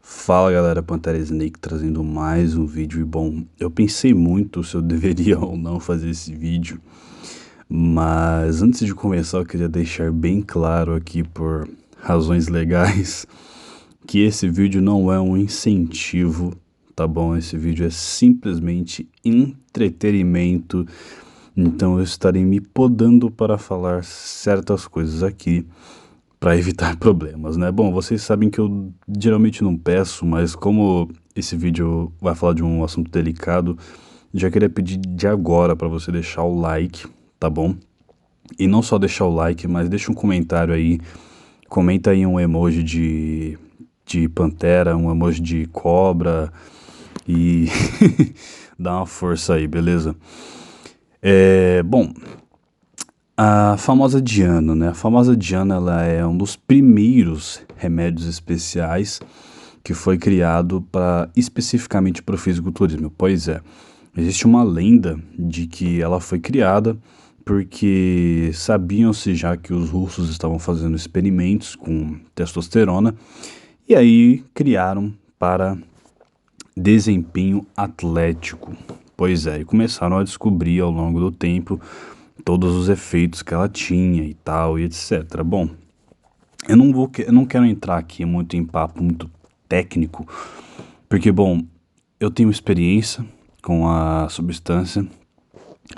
Fala galera, Pantera Snake trazendo mais um vídeo e bom, eu pensei muito se eu deveria ou não fazer esse vídeo, mas antes de começar eu queria deixar bem claro aqui por razões legais que esse vídeo não é um incentivo, tá bom? Esse vídeo é simplesmente entretenimento, então eu estarei me podando para falar certas coisas aqui para evitar problemas, né? Bom, vocês sabem que eu geralmente não peço, mas como esse vídeo vai falar de um assunto delicado, já queria pedir de agora para você deixar o like, tá bom? E não só deixar o like, mas deixa um comentário aí, comenta aí um emoji de pantera, um emoji de cobra e dá uma força aí, beleza? Bom, a famosa Diana, né? A famosa Diana, ela é um dos primeiros remédios especiais que foi criado especificamente para o fisiculturismo. Pois é, existe uma lenda de que ela foi criada porque sabiam-se já que os russos estavam fazendo experimentos com testosterona e aí criaram para desempenho atlético. Pois é, e começaram a descobrir ao longo do tempo todos os efeitos que ela tinha e tal, e etc. Bom, eu não quero entrar aqui muito em papo muito técnico, porque, bom, eu tenho experiência com a substância,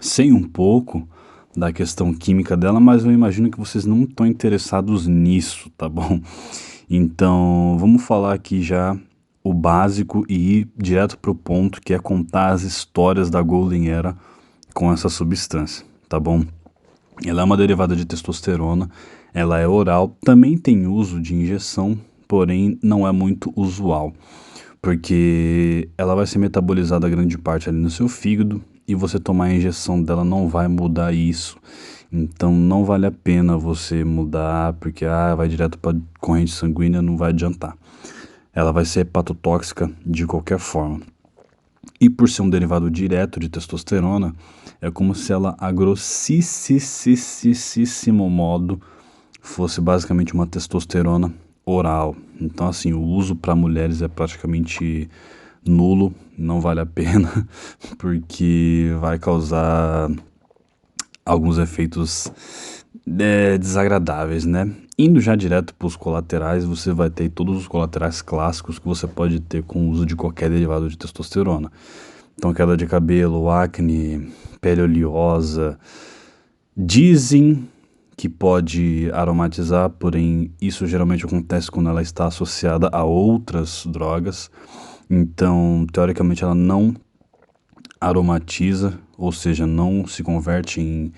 sei um pouco da questão química dela, mas eu imagino que vocês não estão interessados nisso, tá bom? Então, vamos falar aqui já o básico e ir direto pro ponto, que é contar as histórias da Golden Era com essa substância, tá bom? Ela é uma derivada de testosterona, ela é oral, também tem uso de injeção, porém não é muito usual, porque ela vai ser metabolizada grande parte ali no seu fígado e você tomar a injeção dela não vai mudar isso. Então não vale a pena você mudar, porque vai direto para corrente sanguínea, não vai adiantar. Ela vai ser hepatotóxica de qualquer forma. E por ser um derivado direto de testosterona, é como se ela, a grossíssimo modo, fosse basicamente uma testosterona oral. Então, assim, o uso para mulheres é praticamente nulo, não vale a pena, porque vai causar alguns efeitos desagradáveis, né? Indo já direto para os colaterais, você vai ter todos os colaterais clássicos que você pode ter com o uso de qualquer derivado de testosterona. Então, queda de cabelo, acne, pele oleosa. Dizem que pode aromatizar, porém isso geralmente acontece quando ela está associada a outras drogas. Então, teoricamente, ela não aromatiza, ou seja, não se converte em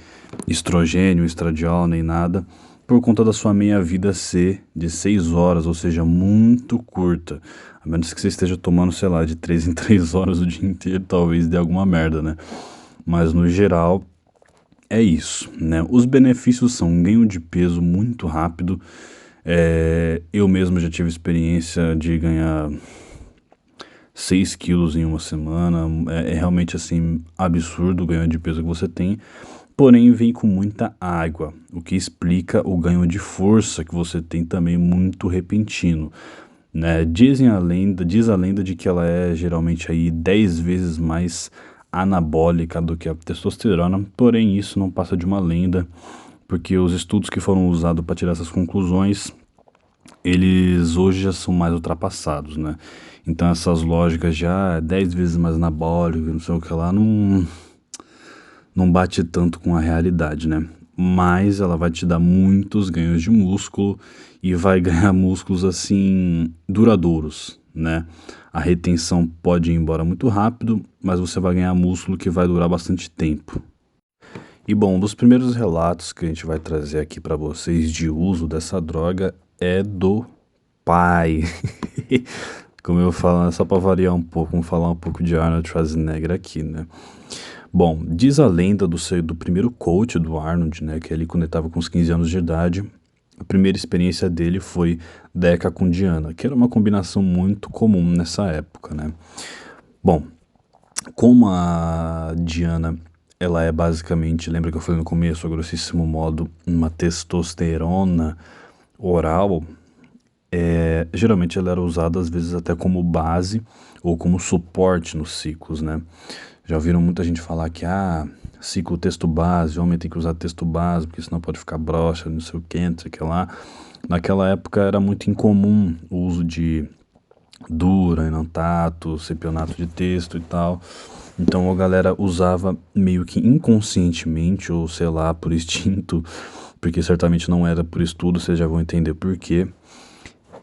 estrogênio, estradiol, nem nada, por conta da sua meia-vida ser de 6 horas, ou seja, muito curta. A menos que você esteja tomando, sei lá, de 3 em 3 horas o dia inteiro, talvez dê alguma merda, né? Mas no geral, é isso, né? Os benefícios são um ganho de peso muito rápido. Eu mesmo já tive experiência de ganhar 6 quilos em uma semana. É realmente assim absurdo o ganho de peso que você tem. Porém, vem com muita água, o que explica o ganho de força que você tem também muito repentino, né? Diz a lenda de que ela é geralmente aí 10 vezes mais anabólica do que a testosterona, porém isso não passa de uma lenda, porque os estudos que foram usados para tirar essas conclusões, eles hoje já são mais ultrapassados, né? Então essas lógicas já 10 vezes mais anabólico, não sei o que lá, não bate tanto com a realidade, né? Mas ela vai te dar muitos ganhos de músculo e vai ganhar músculos assim duradouros, né? A retenção pode ir embora muito rápido, mas você vai ganhar músculo que vai durar bastante tempo. E bom, um dos primeiros relatos que a gente vai trazer aqui para vocês de uso dessa droga é do pai. Como eu falo, só para variar um pouco, vamos falar um pouco de Arnold Schwarzenegger aqui, né? Bom, diz a lenda do primeiro coach do Arnold, né, que ele quando ele estava com uns 15 anos de idade, a primeira experiência dele foi Deca com Diana, que era uma combinação muito comum nessa época, né. Bom, como a Diana, ela é basicamente, lembra que eu falei no começo, a grossíssimo modo, uma testosterona oral, geralmente ela era usada às vezes até como base ou como suporte nos ciclos, né? Já ouviram muita gente falar que, ciclo texto base, homem tem que usar texto base, porque senão pode ficar broxa, não sei o que, não sei o que lá. Naquela época era muito incomum o uso de dura, enantato, sepionato de texto e tal. Então a galera usava meio que inconscientemente, ou sei lá, por instinto, porque certamente não era por estudo, vocês já vão entender por quê.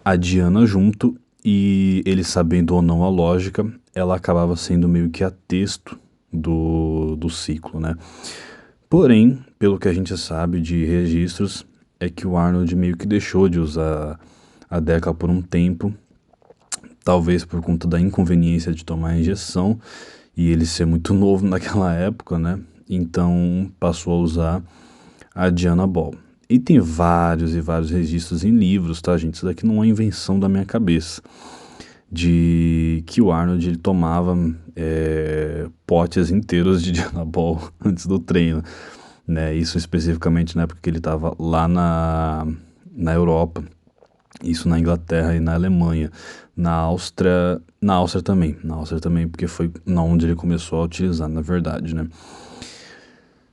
A Diana junto, e ele sabendo ou não a lógica, ela acabava sendo meio que a texto do ciclo, né? Porém, pelo que a gente sabe de registros, é que o Arnold meio que deixou de usar a Deca por um tempo, talvez por conta da inconveniência de tomar a injeção e ele ser muito novo naquela época, né? Então passou a usar a Diana Ball. E tem vários e vários registros em livros, tá, gente? Isso daqui não é invenção da minha cabeça. De que o Arnold ele tomava potes inteiros de Diana Ball antes do treino, né? Isso especificamente na época que ele estava lá na Europa, isso na Inglaterra e na Alemanha, na Áustria também, porque foi na onde ele começou a utilizar, na verdade, né?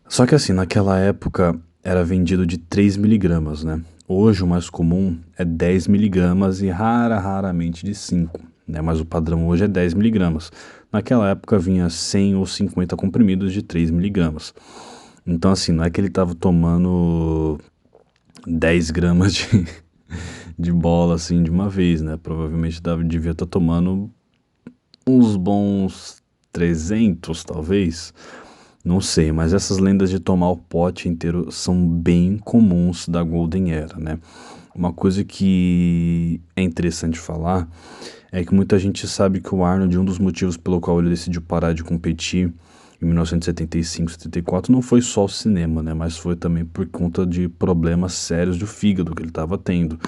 Só que assim, naquela época era vendido de 3 miligramas, né? Hoje o mais comum é 10 miligramas e raramente de 5, né? Mas o padrão hoje é 10 miligramas. Naquela época vinha 100 ou 50 comprimidos de 3 miligramas. Então assim, não é que ele estava tomando 10 gramas de bola assim de uma vez, né? Provavelmente devia estar tomando uns bons 300 talvez. Não sei, mas essas lendas de tomar o pote inteiro são bem comuns da Golden Era, né? Uma coisa que é interessante falar é que muita gente sabe que o Arnold, um dos motivos pelo qual ele decidiu parar de competir em 1975, 74, não foi só o cinema, né? Mas foi também por conta de problemas sérios do fígado que ele estava tendo.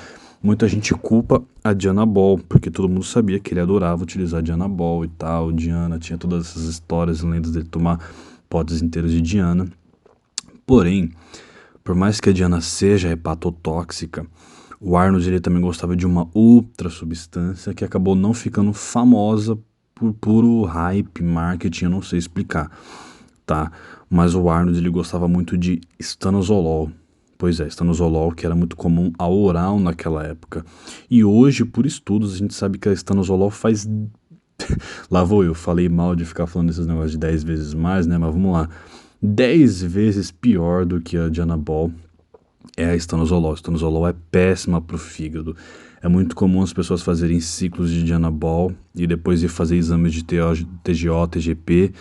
Muita gente culpa a Diana Ball, porque todo mundo sabia que ele adorava utilizar a Diana Ball e tal. Diana tinha todas essas histórias e lendas dele tomar potes inteiros de Diana. Porém, por mais que a Diana seja hepatotóxica, o Arnold ele também gostava de uma outra substância que acabou não ficando famosa por puro hype, marketing, eu não sei explicar, tá? Mas o Arnold ele gostava muito de estanozolol. Pois é, estanozolol, que era muito comum ao oral naquela época. E hoje, por estudos, a gente sabe que a estanozolol faz... Lá vou eu, falei mal de ficar falando desses negócios de 10 vezes mais, né? Mas vamos lá. 10 vezes pior do que a Diana Ball é a estanozolol. A estanozolol é péssima pro fígado. É muito comum as pessoas fazerem ciclos de Diana Ball e depois ir fazer exames de TGO, TGP,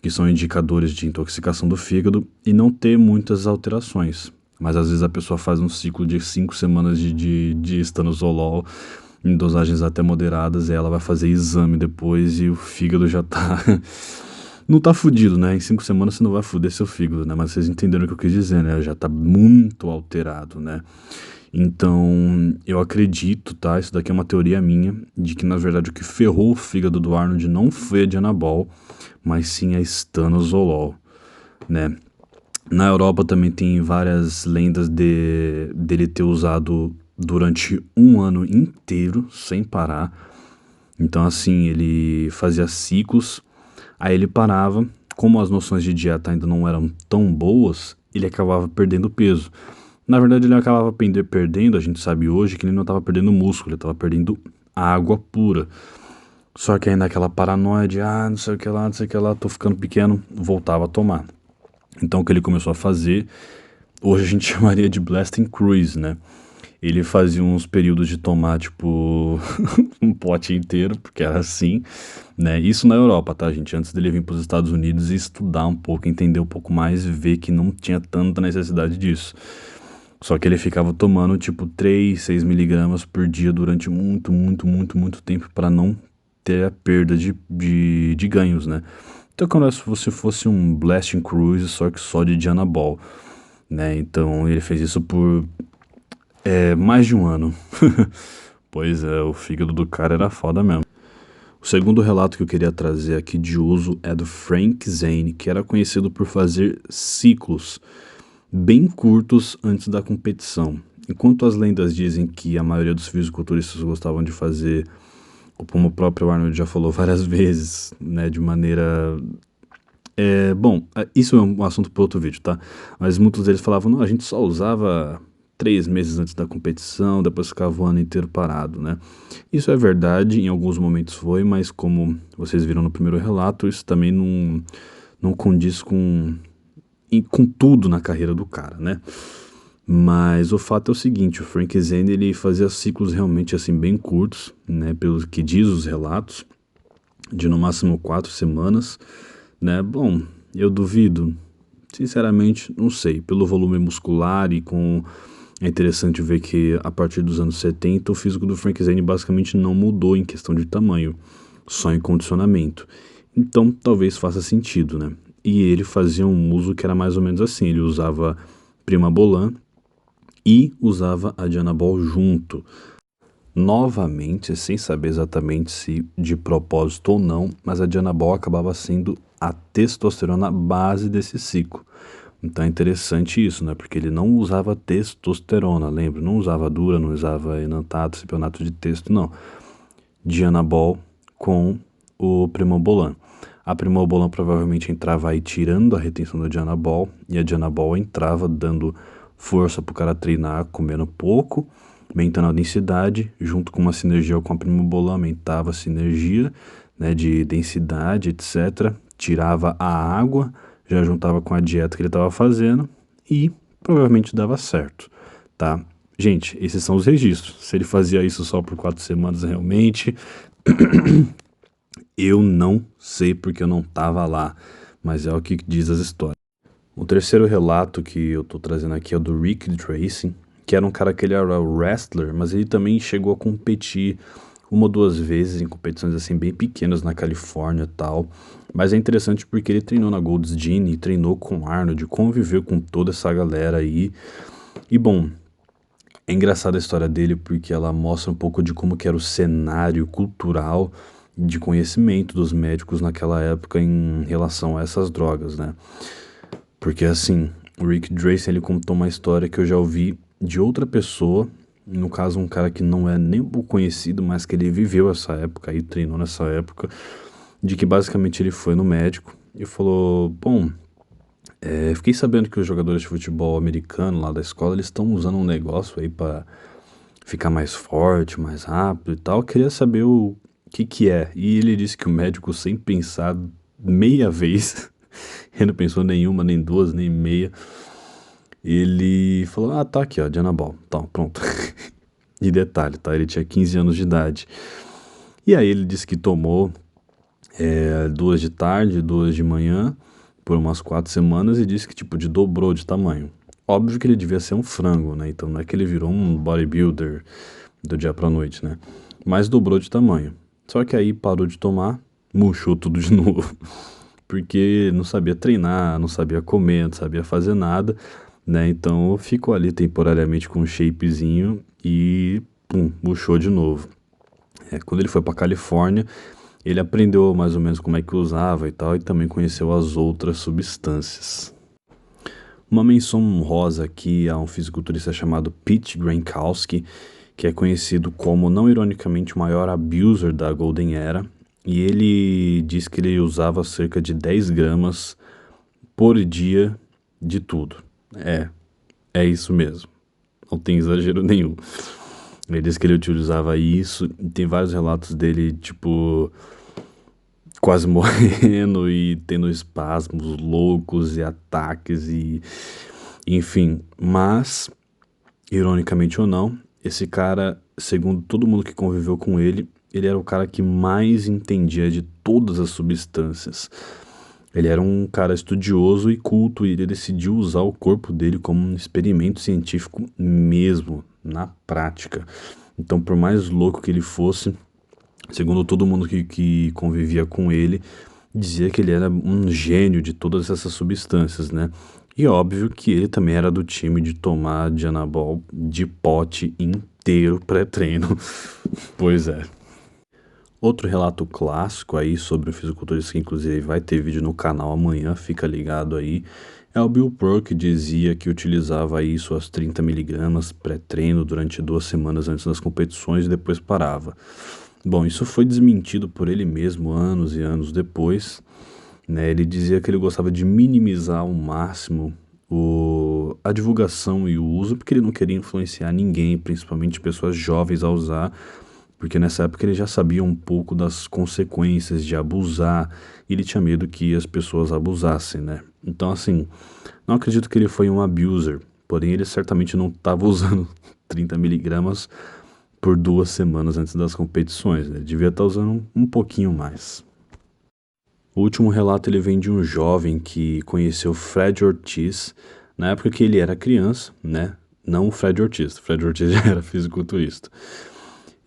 que são indicadores de intoxicação do fígado, e não ter muitas alterações. Mas às vezes a pessoa faz um ciclo de 5 semanas de estanozolol em dosagens até moderadas, e ela vai fazer exame depois e o fígado já tá... não tá fudido, né? Em 5 semanas você não vai fuder seu fígado, né? Mas vocês entenderam o que eu quis dizer, né? Já tá muito alterado, né? Então, eu acredito, tá? Isso daqui é uma teoria minha, de que na verdade o que ferrou o fígado do Arnold não foi a Diana Ball, mas sim a estanozolol, né? Na Europa também tem várias lendas dele ter usado durante um ano inteiro, sem parar. Então, assim, ele fazia ciclos, aí ele parava. Como as noções de dieta ainda não eram tão boas, ele acabava perdendo peso. Na verdade, ele acabava perdendo, a gente sabe hoje, que ele não estava perdendo músculo, ele estava perdendo água pura. Só que aí naquela paranoia de, não sei o que lá, não sei o que lá, tô ficando pequeno, voltava a tomar. Então o que ele começou a fazer, hoje a gente chamaria de Blasting Cruise, né? Ele fazia uns períodos de tomar, tipo, um pote inteiro, porque era assim, né? Isso na Europa, tá, gente? Antes dele vir para os Estados Unidos e estudar um pouco, entender um pouco mais e ver que não tinha tanta necessidade disso. Só que ele ficava tomando, tipo, 3, 6 miligramas por dia durante muito tempo para não ter a perda de ganhos, né? Então, como se você fosse um Blasting Cruise, só de Diana Ball, né? Então, ele fez isso por mais de um ano. Pois é, o fígado do cara era foda mesmo. O segundo relato que eu queria trazer aqui de uso é do Frank Zane, que era conhecido por fazer ciclos bem curtos antes da competição. enquanto as lendas dizem que a maioria dos fisiculturistas gostavam de fazer, como o próprio Arnold já falou várias vezes, né, de maneira bom, isso é um assunto para outro vídeo, tá? Mas muitos deles falavam, não, a gente só usava 3 meses antes da competição, depois ficava o ano inteiro parado, né? Isso é verdade, em alguns momentos foi, mas como vocês viram no primeiro relato, isso também não condiz com tudo na carreira do cara, né? Mas o fato é o seguinte, o Frank Zane, ele fazia ciclos realmente assim bem curtos, né? Pelo que diz os relatos, de no máximo 4 semanas, né? Bom, eu duvido, sinceramente, não sei, pelo volume muscular e com... É interessante ver que a partir dos anos 70 o físico do Frank Zane basicamente não mudou em questão de tamanho, só em condicionamento. Então talvez faça sentido, né? E ele fazia um uso que era mais ou menos assim, ele usava Primobolan e usava a Dianabol junto. Novamente, sem saber exatamente se de propósito ou não, mas a Dianabol acabava sendo a testosterona base desse ciclo. Então é interessante isso, né? Porque ele não usava testosterona, lembra? Não usava dura, não usava enantato, cipionato de testo, não. Dianabol com o Primobolan. A Primobolan provavelmente entrava aí tirando a retenção da Dianabol, e a Dianabol entrava dando força para o cara treinar, comendo pouco, aumentando a densidade, junto com uma sinergia com a Primobolan, aumentava a sinergia, né, de densidade, etc. Tirava a água, já juntava com a dieta que ele estava fazendo e provavelmente dava certo, tá? Gente, esses são os registros. Se ele fazia isso só por 4 semanas realmente, eu não sei porque eu não tava lá, mas é o que diz as histórias. O terceiro relato que eu tô trazendo aqui é o do Rick Tracy, que era um cara que ele era wrestler, mas ele também chegou a competir uma ou duas vezes em competições assim bem pequenas na Califórnia e tal. Mas é interessante porque ele treinou na Gold's Gym e treinou com Arnold, conviveu com toda essa galera aí. E bom, é engraçada a história dele porque ela mostra um pouco de como que era o cenário cultural de conhecimento dos médicos naquela época em relação a essas drogas, né? Porque assim, o Rick Tracy, ele contou uma história que eu já ouvi de outra pessoa, no caso um cara que não é nem um pouco conhecido, mas que ele viveu essa época e treinou nessa época, de que basicamente ele foi no médico e falou, bom, fiquei sabendo que os jogadores de futebol americano lá da escola, eles estão usando um negócio aí pra ficar mais forte, mais rápido e tal, queria saber o que é. E ele disse que o médico, sem pensar meia vez, ele não pensou nenhuma, nem duas, nem meia, ele falou, ah, tá aqui, ó, Dianabol, então, pronto. De detalhe, tá? Ele tinha 15 anos de idade. E aí ele disse que tomou 2 de tarde, 2 de manhã, por umas 4 semanas e disse que, tipo, dobrou de tamanho. Óbvio que ele devia ser um frango, né? Então não é que ele virou um bodybuilder do dia pra noite, né? Mas dobrou de tamanho. Só que aí parou de tomar, murchou tudo de novo. Porque não sabia treinar, não sabia comer, não sabia fazer nada, né? Então ficou ali temporariamente com um shapezinho e pum, murchou de novo. Quando ele foi pra Califórnia, ele aprendeu mais ou menos como é que usava e tal, e também conheceu as outras substâncias. Uma menção honrosa aqui a um fisiculturista chamado Pete Grankowski, que é conhecido como, não ironicamente, o maior abuser da Golden Era, e ele diz que ele usava cerca de 10 gramas por dia de tudo. É isso mesmo, não tem exagero nenhum. Ele diz que ele utilizava isso, e tem vários relatos dele, tipo, quase morrendo e tendo espasmos loucos e ataques e enfim, mas ironicamente ou não, esse cara, segundo todo mundo que conviveu com ele era o cara que mais entendia de todas as substâncias. Ele era um cara estudioso e culto e ele decidiu usar o corpo dele como um experimento científico mesmo, na prática. Então, por mais louco que ele fosse, segundo todo mundo que convivia com ele, dizia que ele era um gênio de todas essas substâncias, né? E óbvio que ele também era do time de tomar Dianabol de pote inteiro pré-treino. Pois é. Outro relato clássico aí sobre o fisiculturista, que inclusive vai ter vídeo no canal amanhã, fica ligado aí, O Bill Burr que dizia que utilizava aí suas 30 miligramas pré-treino durante 2 semanas antes das competições e depois parava. Bom, isso foi desmentido por ele mesmo anos e anos depois, né? Ele dizia que ele gostava de minimizar ao máximo a divulgação e o uso, porque ele não queria influenciar ninguém, principalmente pessoas jovens, a usar, porque nessa época ele já sabia um pouco das consequências de abusar e ele tinha medo que as pessoas abusassem, né? Então, assim, não acredito que ele foi um abuser, porém ele certamente não estava usando 30 miligramas por 2 semanas antes das competições, né? Ele devia estar usando um pouquinho mais. O último relato ele vem de um jovem que conheceu Fred Ortiz na época que ele era criança, né? Não o Fred Ortiz. Fred Ortiz já era fisiculturista.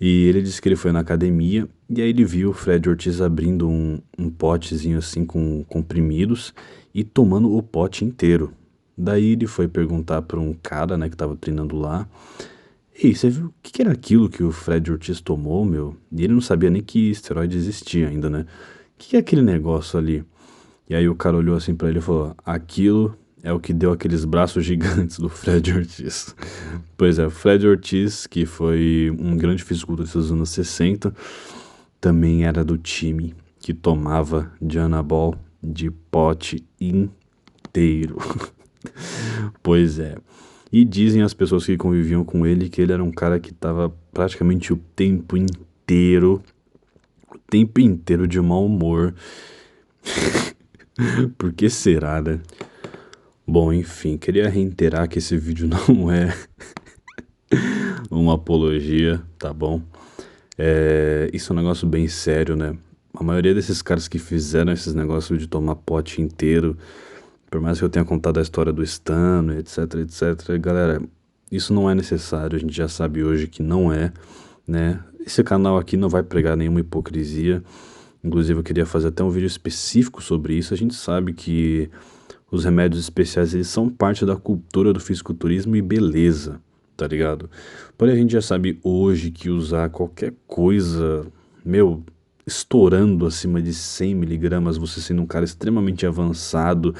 E ele disse que ele foi na academia e aí ele viu o Fred Ortiz abrindo um potezinho assim com comprimidos e tomando o pote inteiro. Daí ele foi perguntar para um cara, né, que estava treinando lá. Ei, você viu o que era aquilo que o Fred Ortiz tomou, meu? E ele não sabia nem que esteroide existia ainda, né? O que é aquele negócio ali? E aí o cara olhou assim pra ele e falou: aquilo é o que deu aqueles braços gigantes do Fred Ortiz. Pois é, o Fred Ortiz, que foi um grande fisiculturista dos anos 60, também era do time que tomava de Anabol de pote inteiro. Pois é. E dizem as pessoas que conviviam com ele que ele era um cara que estava praticamente o tempo inteiro de mau humor. Por que será, né? Bom, enfim, queria reiterar que esse vídeo não é uma apologia, tá bom? Isso é um negócio bem sério, né? A maioria desses caras que fizeram esses negócios de tomar pote inteiro, por mais que eu tenha contado a história do Stano, etc, etc, galera, isso não é necessário, a gente já sabe hoje que não é, né? Esse canal aqui não vai pregar nenhuma hipocrisia, inclusive eu queria fazer até um vídeo específico sobre isso. A gente sabe que os remédios especiais, eles são parte da cultura do fisiculturismo e beleza, tá ligado? Porém, a gente já sabe hoje que usar qualquer coisa, meu, estourando acima de 100 miligramas, você sendo um cara extremamente avançado,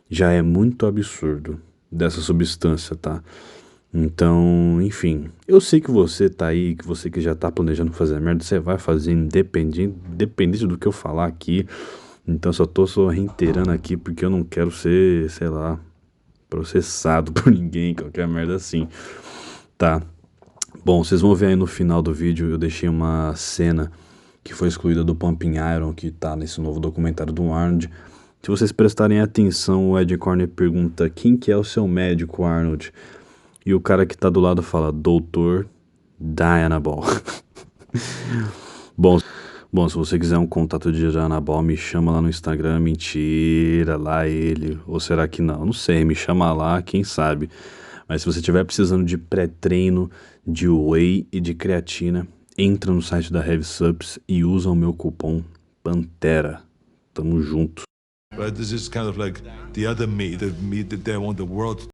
já é muito absurdo dessa substância, tá? Então, enfim, eu sei que você tá aí, que você que já tá planejando fazer merda, você vai fazer independente do que eu falar aqui. Então só tô só reiterando aqui porque eu não quero ser, sei lá, processado por ninguém, qualquer merda assim, tá? Bom, vocês vão ver aí no final do vídeo, eu deixei uma cena que foi excluída do Pumping Iron, que tá nesse novo documentário do Arnold. Se vocês prestarem atenção, o Ed Corner pergunta: quem que é o seu médico, Arnold? E o cara que tá do lado fala: Doutor Diana Ball. Bom, bom, se você quiser um contato de Diana Ball, me chama lá no Instagram. Mentira, lá ele. Ou será que não? Não sei, me chama lá, quem sabe. Mas se você estiver precisando de pré-treino, de whey e de creatina, entra no site da Heavy Subs e usa o meu cupom PANTERA. Tamo junto. Right, this is kind of like the other me that they want the world